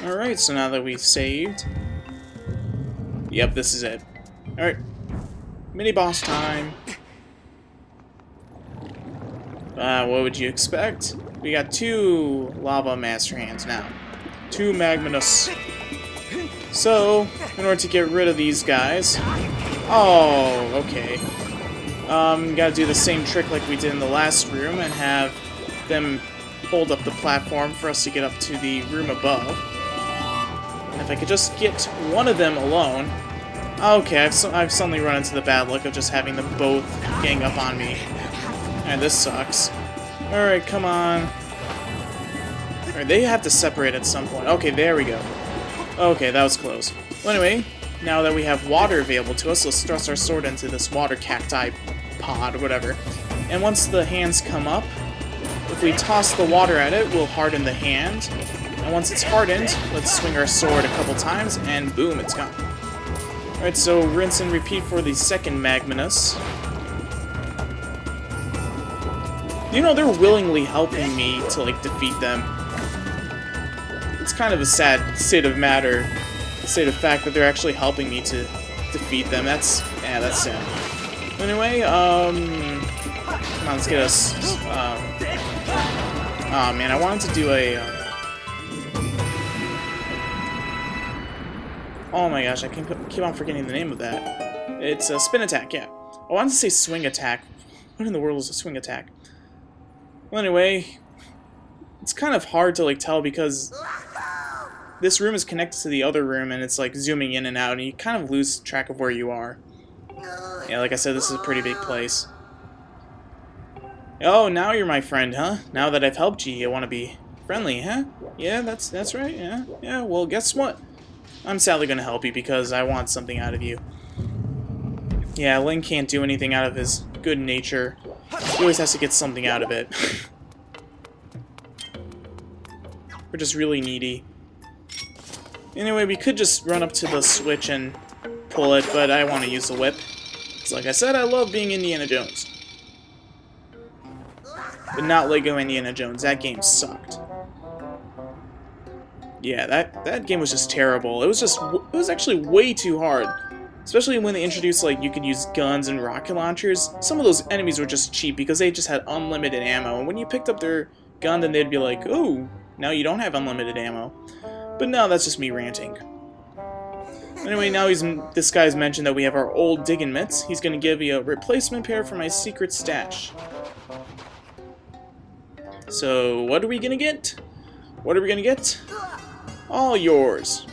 Alright, so now that we've saved... Yep, this is it. Alright. Mini-boss time. What would you expect? We got 2 lava master hands now. 2 magmanus. So, in order to get rid of these guys... Oh, okay. Gotta do the same trick like we did in the last room and have them hold up the platform for us to get up to the room above. And if I could just get one of them alone... Okay, I've suddenly run into the bad luck of just having them both gang up on me. And this sucks. Alright, come on. Alright, they have to separate at some point. Okay, there we go. Okay, that was close. Well, anyway, now that we have water available to us, let's thrust our sword into this water cacti pod, or whatever. And once the hands come up, if we toss the water at it, we'll harden the hand. And once it's hardened, let's swing our sword a couple times, and boom, it's gone. Alright, so rinse and repeat for the second magmanus. You know, they're willingly helping me to, like, defeat them. It's kind of a sad state of fact that they're actually helping me to defeat them. That's sad. Anyway, come on, let's get us, oh man, I wanted to do a, oh my gosh, I keep on forgetting the name of that. It's a spin attack, yeah. I wanted to say swing attack. What in the world is a swing attack? Well, anyway, it's kind of hard to, like, tell because this room is connected to the other room and it's, like, zooming in and out and you kind of lose track of where you are. Yeah, like I said, this is a pretty big place. Oh, now you're my friend, huh? Now that I've helped you, you want to be friendly, huh? Yeah, that's right, yeah. Yeah, well, guess what? I'm sadly going to help you because I want something out of you. Yeah, Link can't do anything out of his good nature. He always has to get something out of it. We're just really needy. Anyway, we could just run up to the switch and pull it, but I want to use the whip. Because like I said, I love being Indiana Jones. But not Lego Indiana Jones. That game sucked. Yeah, that game was just terrible. It was actually way too hard. Especially when they introduced, like, you could use guns and rocket launchers. Some of those enemies were just cheap because they just had unlimited ammo. And when you picked up their gun, then they'd be like, oh, now you don't have unlimited ammo. But no, that's just me ranting. Anyway, now this guy's mentioned that we have our old digging mitts. He's going to give me a replacement pair for my secret stash. So, what are we going to get? What are we going to get? All yours.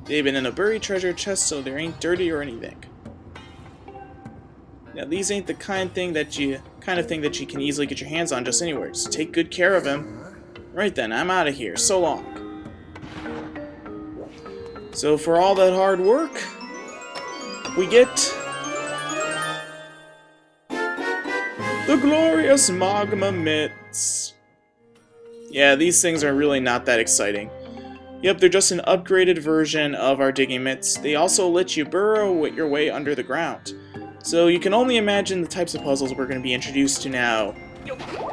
They've been in a buried treasure chest, so they ain't dirty or anything. Now, these ain't the kind of thing that you can easily get your hands on just anywhere. Just take good care of him. Right then, I'm out of here. So long. So for all that hard work, we get the glorious magma mitts. Yeah, these things are really not that exciting. Yep, they're just an upgraded version of our digging mitts. They also let you burrow your way under the ground. So you can only imagine the types of puzzles we're going to be introduced to now.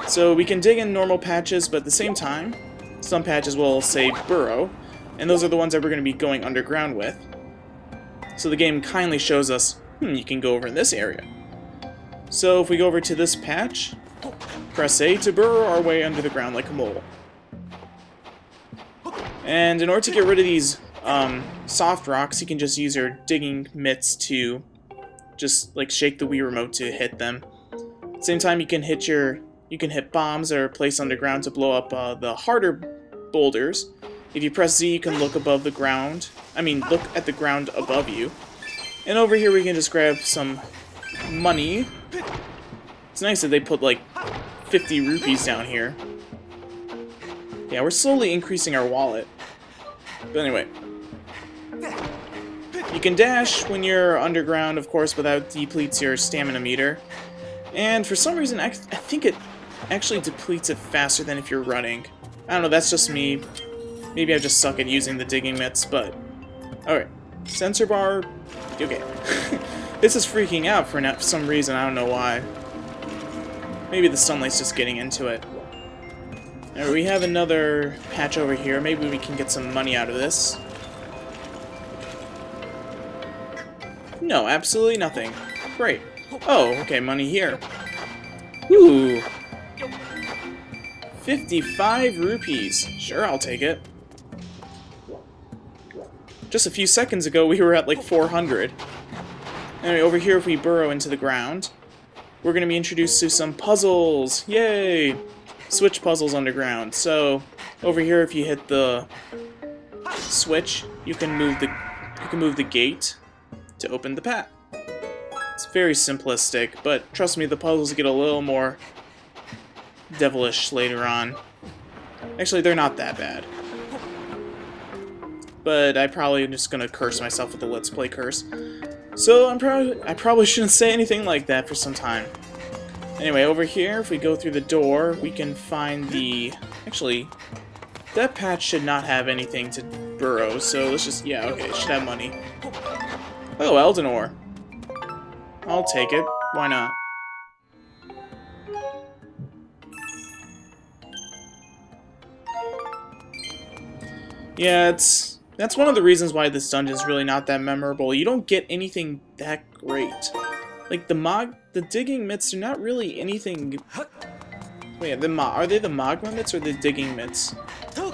So we can dig in normal patches, but at the same time, some patches will say burrow, and those are the ones that we're going to be going underground with. So the game kindly shows us, you can go over in this area. So if we go over to this patch, press A to burrow our way under the ground like a mole. And in order to get rid of these soft rocks, you can just use your digging mitts to just like shake the Wii remote to hit them. At the same time, you can hit bombs that are placed underground to blow up the harder boulders. If you press Z, you can look above the ground. Look at the ground above you. And over here, we can just grab some money. It's nice that they put like 50 rupees down here. Yeah, we're slowly increasing our wallet. But anyway. You can dash when you're underground, of course, but that depletes your stamina meter. And for some reason, I think it actually depletes it faster than if you're running. I don't know, that's just me. Maybe I just suck at using the digging mitts, but... Alright. Sensor bar... Okay. This is freaking out for some reason, I don't know why. Maybe the sunlight's just getting into it. Alright, we have another patch over here. Maybe we can get some money out of this. No, absolutely nothing. Great. Oh, okay, money here. Ooh. 55 rupees. Sure, I'll take it. Just a few seconds ago, we were at like 400. Anyway, over here, if we burrow into the ground, we're going to be introduced to some puzzles. Yay! Switch puzzles underground. So, over here, if you hit the switch, you can move the gate to open the path. It's very simplistic, but trust me, the puzzles get a little more devilish later on. Actually, they're not that bad. But I probably am just gonna curse myself with the Let's Play curse. So I probably shouldn't say anything like that for some time. Anyway, over here, if we go through the door, we can find the... Actually, that patch should not have anything to burrow, so let's just... Yeah, okay, it should have money. Oh, Elden Ore. I'll take it. Why not? Yeah, that's one of the reasons why this dungeon's really not that memorable. You don't get anything that great. Like, the digging mitts are not really anything... Wait, are they the magma mitts or the digging mitts? I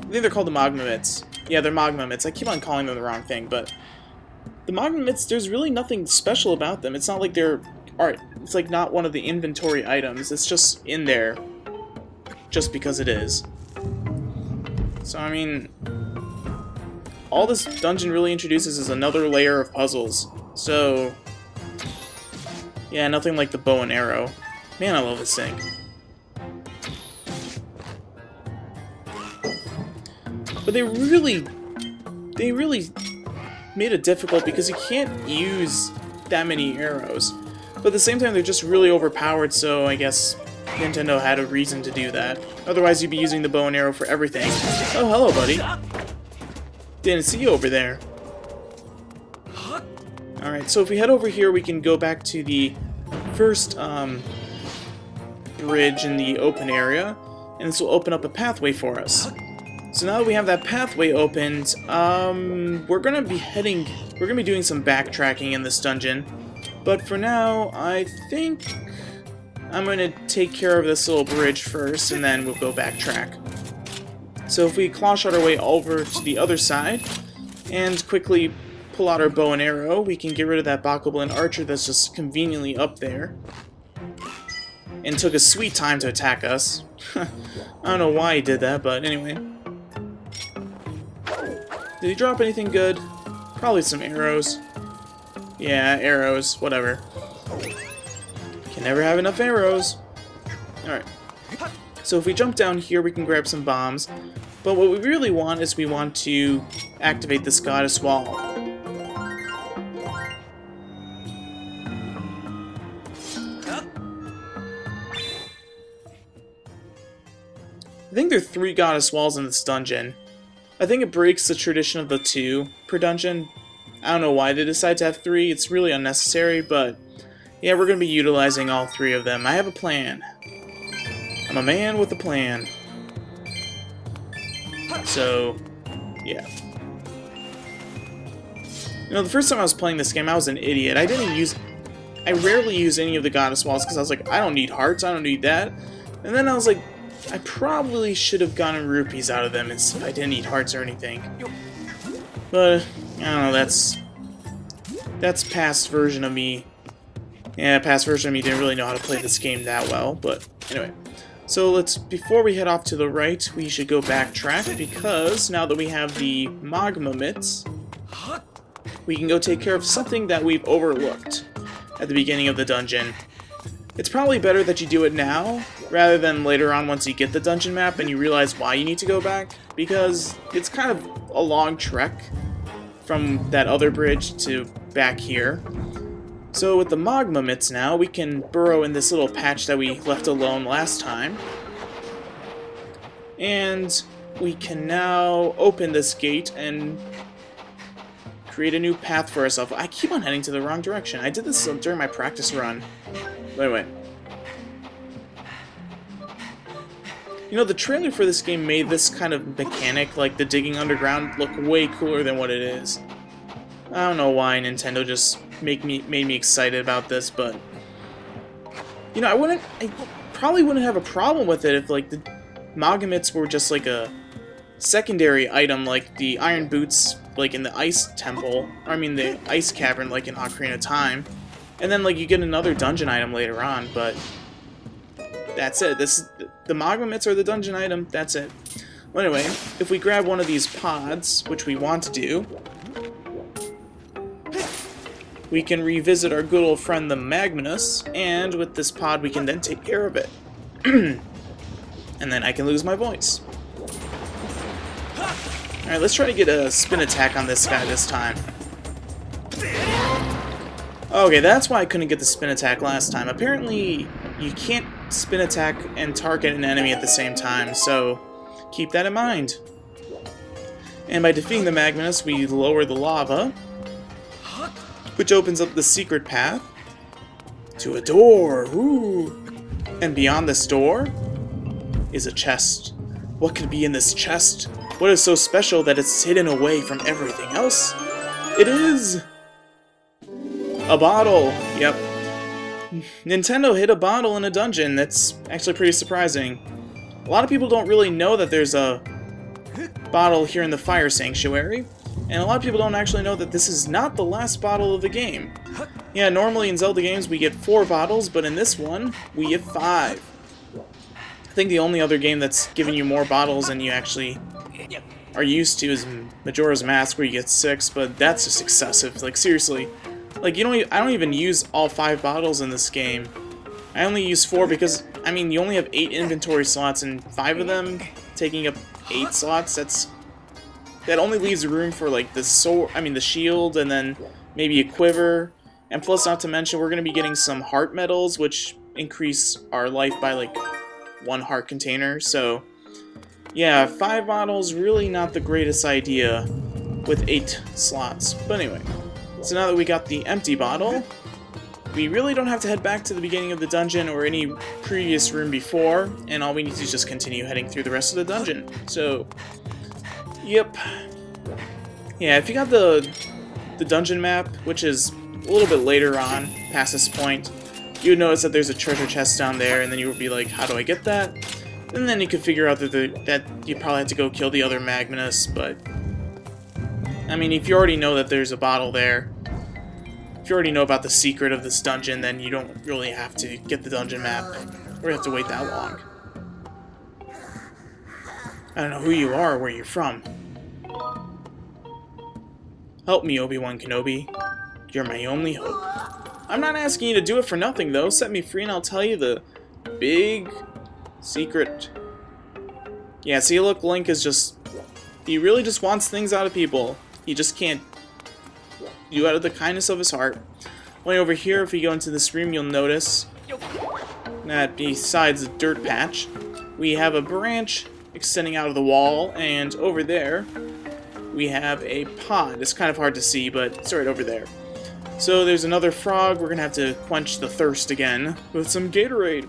think they're called the magma mitts. Yeah, they're magma mitts. I keep on calling them the wrong thing, but... The magma mitts, there's really nothing special about them. It's not like they're... It's like not one of the inventory items. It's just in there. Just because it is. So, I mean... All this dungeon really introduces is another layer of puzzles. So... Yeah, nothing like the bow and arrow. Man, I love this thing. But they really made it difficult because you can't use that many arrows. But at the same time, they're just really overpowered, so I guess Nintendo had a reason to do that. Otherwise, you'd be using the bow and arrow for everything. Oh, hello, buddy. Didn't see you over there. Alright, so if we head over here, we can go back to the first bridge in the open area, and this will open up a pathway for us. So now that we have that pathway opened, we're gonna be doing some backtracking in this dungeon. But for now, I think I'm gonna take care of this little bridge first, and then we'll go backtrack. So if we claw shot our way over to the other side, and quickly pull out our bow and arrow, we can get rid of that Bokoblin archer that's just conveniently up there. And took a sweet time to attack us. I don't know why he did that, but anyway. Did he drop anything good? Probably some arrows. Yeah, arrows, whatever. Can never have enough arrows. Alright. So if we jump down here, we can grab some bombs. But what we really want is we want to activate this goddess wall. I think there are 3 goddess walls in this dungeon. I think it breaks the tradition of the 2 per dungeon. I don't know why they decided to have 3, it's really unnecessary, but yeah, we're going to be utilizing all 3 of them. I have a plan. I'm a man with a plan. So, yeah. You know, the first time I was playing this game, I was an idiot. I rarely use any of the goddess walls because I was like, I don't need hearts, I don't need that. And then I was like, I probably should have gotten rupees out of them if I didn't need hearts or anything. But, I don't know, that's past version of me. Yeah, past version of me didn't really know how to play this game that well, but anyway. So before we head off to the right, we should go backtrack, because now that we have the magma mitts, we can go take care of something that we've overlooked at the beginning of the dungeon. It's probably better that you do it now, rather than later on once you get the dungeon map and you realize why you need to go back, because it's kind of a long trek from that other bridge to back here. So with the magma mitts now, we can burrow in this little patch that we left alone last time. And we can now open this gate and create a new path for ourselves. I keep on heading to the wrong direction. I did this during my practice run. But anyway. You know, the trailer for this game made this kind of mechanic, like the digging underground, look way cooler than what it is. I don't know why Nintendo just made me excited about this, but you know, I probably wouldn't have a problem with it if like the Magnets were just like a secondary item, like the iron boots, like in the ice temple, or I mean the ice cavern, like in Ocarina of Time, and then like you get another dungeon item later on. But that's it. This is the Magnets are the dungeon item. That's it. Well, anyway, if we grab one of these pods, which we want to do, we can revisit our good old friend the Magnus, and with this pod we can then take care of it. And then I can lose my voice. Alright, let's try to get a spin attack on this guy this time. Okay, that's why I couldn't get the spin attack last time. Apparently, you can't spin attack and target an enemy at the same time, so keep that in mind. And by defeating the Magnus, we lower the lava, which opens up the secret path to a door. Ooh. And beyond this door is a chest. What could be in this chest? What is so special that it's hidden away from everything else? It is a bottle. Yep. Nintendo hid a bottle in a dungeon. That's actually pretty surprising. A lot of people don't really know that there's a bottle here in the Fire Sanctuary. And a lot of people don't actually know that this is not the last bottle of the game. Yeah, normally in Zelda games we get 4 bottles, but in this one, we get 5. I think the only other game that's giving you more bottles than you actually are used to is Majora's Mask, where you get 6, but that's just excessive. Like, seriously. Like, I don't even use all 5 bottles in this game. I only use 4 because, I mean, you only have 8 inventory slots, and 5 of them taking up 8 slots, that only leaves room for, like, the sword, I mean, the shield, and then maybe a quiver. And plus, not to mention, we're going to be getting some heart medals, which increase our life by, like, 1 heart container. So, yeah, 5 bottles, really not the greatest idea with 8 slots. But anyway, so now that we got the empty bottle, we really don't have to head back to the beginning of the dungeon or any previous room before, and all we need to do is just continue heading through the rest of the dungeon. So, yep. Yeah, if you got the dungeon map, which is a little bit later on, past this point, you would notice that there's a treasure chest down there, and then you would be like, how do I get that? And then you could figure out that you probably have to go kill the other Magnus, but I mean, if you already know that there's a bottle there, if you already know about the secret of this dungeon, then you don't really have to get the dungeon map, or have to wait that long. I don't know who you are or where you're from. Help me, Obi-Wan Kenobi. You're my only hope. I'm not asking you to do it for nothing, though. Set me free and I'll tell you the big secret. Yeah, see, look, Link is just... He really just wants things out of people. He just can't do out of the kindness of his heart. Way over here, if we go into this room, you'll notice that besides the dirt patch, we have a branch extending out of the wall, and over there, we have a pod. It's kind of hard to see, but it's right over there. So there's another frog. We're gonna have to quench the thirst again with some Gatorade.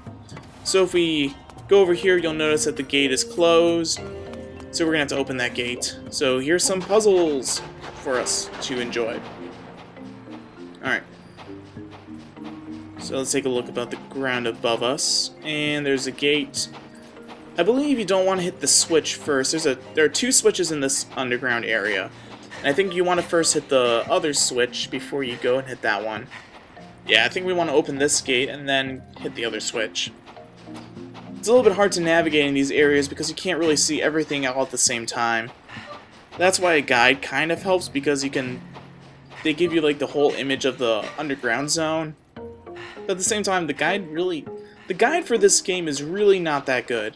So if we go over here, you'll notice that the gate is closed. So we're gonna have to open that gate. So here's some puzzles for us to enjoy. Alright. So let's take a look about the ground above us. And there's a gate. I believe you don't want to hit the switch first. There are 2 switches in this underground area. And I think you want to first hit the other switch before you go and hit that one. Yeah, I think we want to open this gate and then hit the other switch. It's a little bit hard to navigate in these areas because you can't really see everything all at the same time. That's why a guide kind of helps, because they give you like the whole image of the underground zone. But at the same time, the guide for this game is really not that good.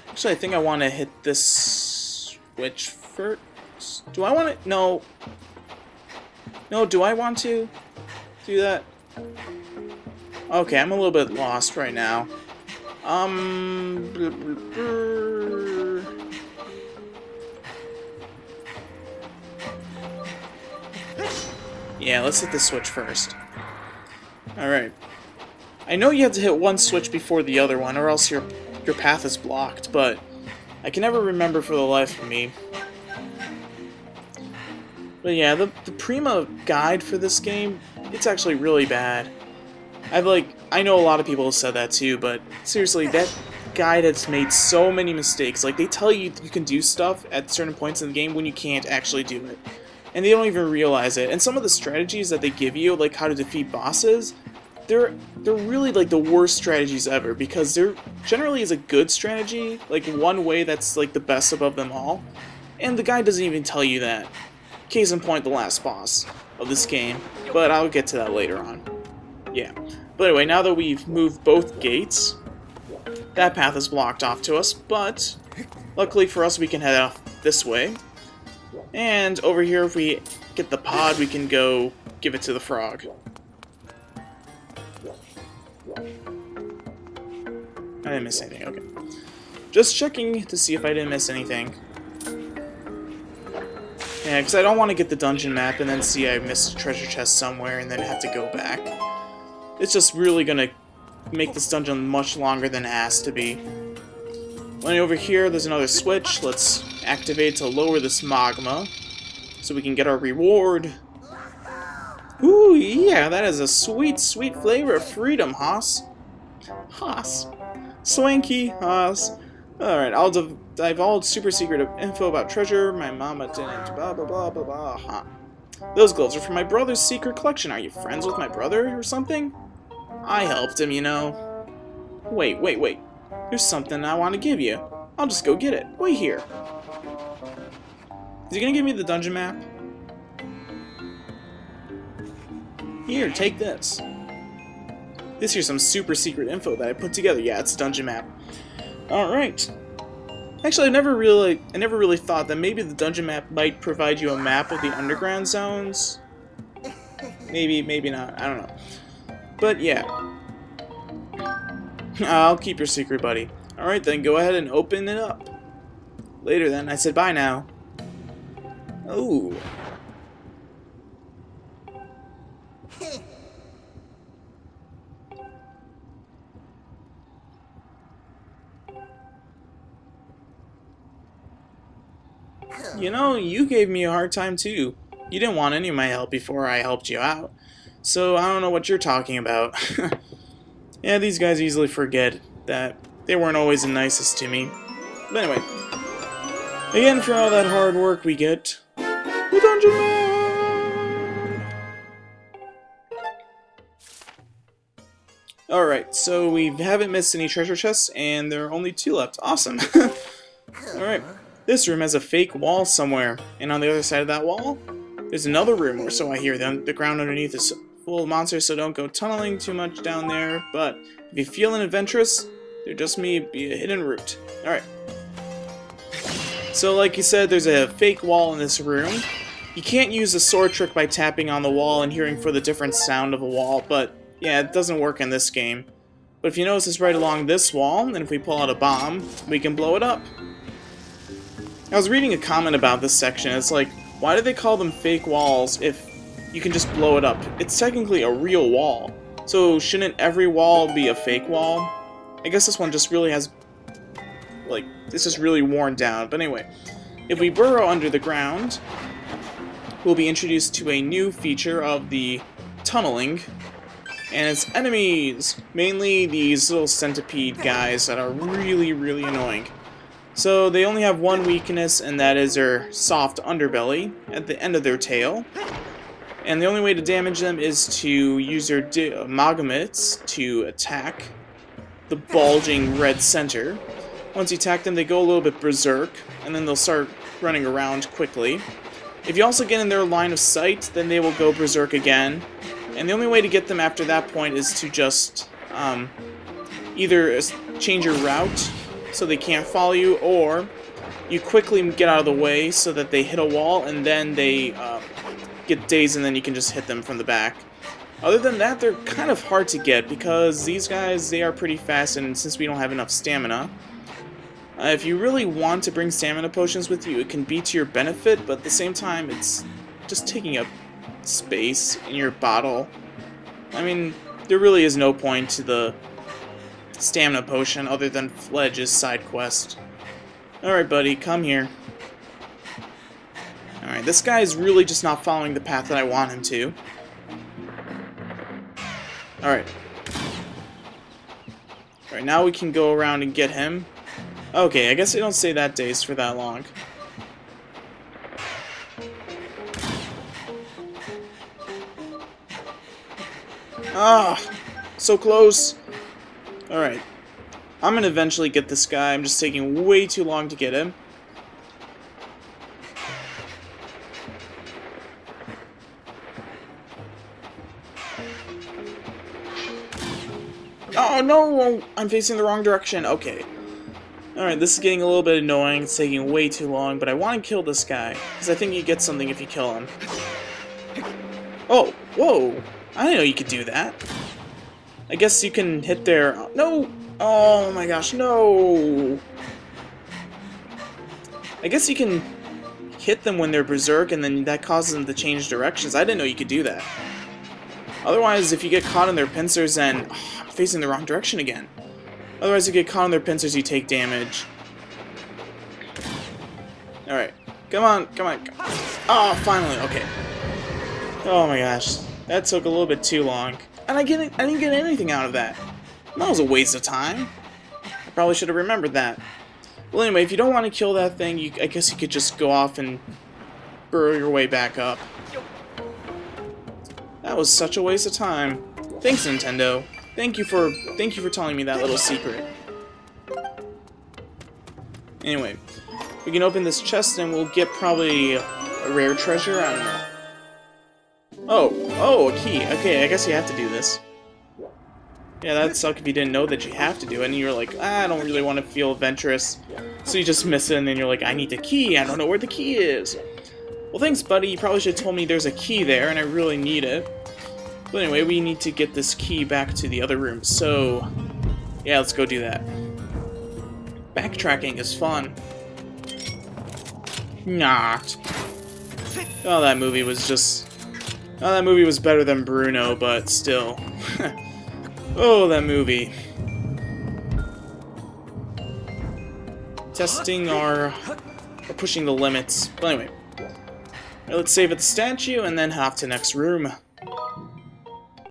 Actually, I think I want to hit this switch first. Do I want to? No. No, do I want to do that? Okay, I'm a little bit lost right now. Yeah, let's hit the switch first. Alright. I know you have to hit one switch before the other one, or else your path is blocked, but I can never remember for the life of me. But yeah, the Prima guide for this game, it's actually really bad. I know a lot of people have said that too, but seriously, that guide has made so many mistakes. Like, they tell you you can do stuff at certain points in the game when you can't actually do it. And they don't even realize it. And some of the strategies that they give you, like how to defeat bosses, they're really like the worst strategies ever, because there generally is a good strategy, like one way that's like the best above them all, and the guide doesn't even tell you that. Case in point, the last boss of this game, but I'll get to that later on. Yeah. But anyway, now that we've moved both gates, that path is blocked off to us, but luckily for us we can head off this way. And over here, if we get the pod, we can go give it to the frog. I didn't miss anything, okay. Just checking to see if I didn't miss anything. Yeah, because I don't want to get the dungeon map and then see I missed a treasure chest somewhere and then have to go back. It's just really going to make this dungeon much longer than it has to be. When over here, there's another switch. Let's activate to lower this magma so we can get our reward. Ooh, yeah, that is a sweet, sweet flavor of freedom, Haas. Haas. Swanky, Haas. Alright, I'll divulge super secret info about treasure my mama didn't, blah blah blah blah blah, huh. Those gloves are from my brother's secret collection. Are you friends with my brother or something? I helped him, you know. Wait. There's something I want to give you. I'll just go get it. Wait here. Is he gonna give me the dungeon map? Here, take this. This here's some super secret info that I put together. Yeah, it's a dungeon map. Alright. Actually, I never really thought that maybe the dungeon map might provide you a map of the underground zones. Maybe not. I don't know. But yeah. I'll keep your secret, buddy. Alright then, go ahead and open it up. Later then, I said bye now. Ooh. You know, you gave me a hard time too. You didn't want any of my help before I helped you out. So I don't know what you're talking about. Yeah, these guys easily forget that they weren't always the nicest to me. But anyway, again, for all that hard work we get the dungeon map! Alright, so we haven't missed any treasure chests, and there are only 2 left. Awesome! Alright, this room has a fake wall somewhere, and on the other side of that wall, there's another room, or so I hear. The ground underneath is full of monsters, so don't go tunneling too much down there, but if you're feeling adventurous, there just may be a hidden route. Alright. So like you said, there's a fake wall in this room. You can't use the sword trick by tapping on the wall and hearing for the different sound of a wall, but yeah, it doesn't work in this game. But if you notice, it's right along this wall, and if we pull out a bomb, we can blow it up. I was reading a comment about this section. It's like, why do they call them fake walls if you can just blow it up? It's technically a real wall. So shouldn't every wall be a fake wall? I guess this one just really has, like, it's just really worn down. But anyway, if we burrow under the ground, we'll be introduced to a new feature of the tunneling, and it's enemies. Mainly these little centipede guys that are really, really annoying. So they only have one weakness, and that is their soft underbelly at the end of their tail. And the only way to damage them is to use their magomits to attack the bulging red center. Once you attack them, they go a little bit berserk, and then they'll start running around quickly. If you also get in their line of sight, then they will go berserk again. And the only way to get them after that point is to just either change your route so they can't follow you, or you quickly get out of the way so that they hit a wall and then they get dazed and then you can just hit them from the back. Other than that, they're kind of hard to get because these guys, they are pretty fast, and since we don't have enough stamina, if you really want to bring stamina potions with you, it can be to your benefit, but at the same time, it's just taking up space in your bottle. I mean, there really is no point to the stamina potion other than Fledge's side quest. Alright, buddy, come here. Alright, this guy is really just not following the path that I want him to. Alright. Alright, now we can go around and get him. Okay, I guess they don't stay that dazed for that long. Ah! So close! Alright. I'm gonna eventually get this guy. I'm just taking way too long to get him. Oh no! I'm facing the wrong direction. Okay. Alright, this is getting a little bit annoying. It's taking way too long, but I want to kill this guy, because I think you get something if you kill him. Oh! Whoa! I didn't know you could do that. I guess you can hit their... No! Oh my gosh, no! I guess you can hit them when they're berserk, and then that causes them to change directions. I didn't know you could do that. Otherwise, if you get caught in their pincers, then... Oh, I'm facing the wrong direction again. Otherwise, if you get caught in their pincers, you take damage. Alright. Come on, come on. Oh, finally, okay. Oh my gosh. That took a little bit too long. And I didn't get anything out of that. That was a waste of time. I probably should have remembered that. Well, anyway, if you don't want to kill that thing, I guess you could just go off and burrow your way back up. That was such a waste of time. Thanks, Nintendo. Thank you for telling me that little secret. Anyway, we can open this chest and we'll get probably a rare treasure. I don't know. Oh, a key. Okay, I guess you have to do this. Yeah, that'd suck if you didn't know that you have to do it, and you're like, I don't really want to feel adventurous. So you just miss it, and then you're like, I need the key, I don't know where the key is. Well, thanks, buddy, you probably should have told me there's a key there, and I really need it. But anyway, we need to get this key back to the other room, so... yeah, let's go do that. Backtracking is fun. Not. Oh, that movie was just... oh, that movie was better than Bruno, but still. Oh, that movie. Testing our... or pushing the limits. But anyway. Let's save at the statue and then head off to the next room.